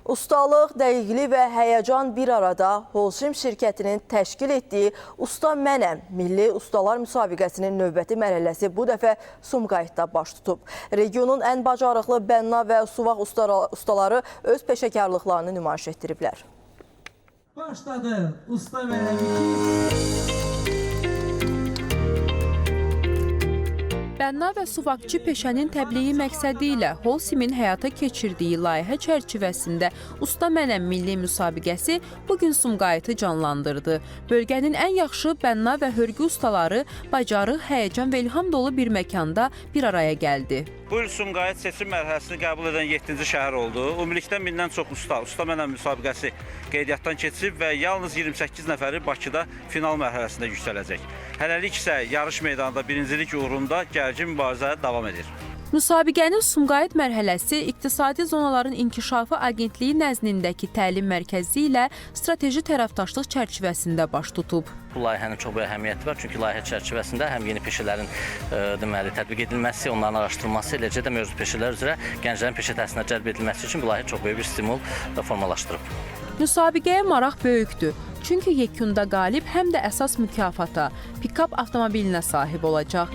Ustalıq, dəqiqlik və həyəcan bir arada Holcim şirkətinin təşkil etdiyi Usta Mənəm Milli Ustalar müsabiqəsinin növbəti mərhələsi bu dəfə Sumqayıtda baş tutub. Regionun ən bacarıqlı bənna və suvaq ustaları öz peşəkarlıqlarını nümayiş etdiriblər. Başladı Usta Mənəm 2. Bənna və suvaqçı peşənin təbliği məqsədi ilə Holcim'in həyata keçirdiyi layihə çərçivəsində Usta Mənəm Milli Müsabiqəsi bugün Sumqayıtı canlandırdı. Bölgənin ən yaxşı bənna və hörgü ustaları bacarıq, həyəcan və ilham dolu bir məkanda bir araya gəldi. Bu il Sumqayıt seçim mərhələsini qəbul edən 7-ci şəhər oldu. Ümumilikdə 1000-dən çox Usta Mənəm müsabiqəsi qeydiyyatdan keçib və yalnız 28 nəfəri Bakıda final mərhələsində yüksələcək. Hələlik isə yarış meydanında birincilik uğrunda gərgin mübarizə davam edir. Müsabiqənin Sumqayıt mərhələsi İqtisadi Zonaların İnkişafı Agentliyi nəzdindəki təlim mərkəzi ilə strateji tərəfdaşlıq çərçivəsində baş tutub. Bu layihənin çox böyük əhəmiyyəti var, çünki layihə çərçivəsində həm yeni peşələrin tətbiq edilməsi, onların araşdırılması, eləcə də mövcud peşələr üzrə gənclərin peşə təhsilinə cəlb edilməsi üçün bu layihə çox böyük bir stimul formalaşdırıb. Müsabiqəyə maraq böyükdür. Çünki yekunda qalib həm də əsas mükafata, pikap avtomobilinə sahib olacaq.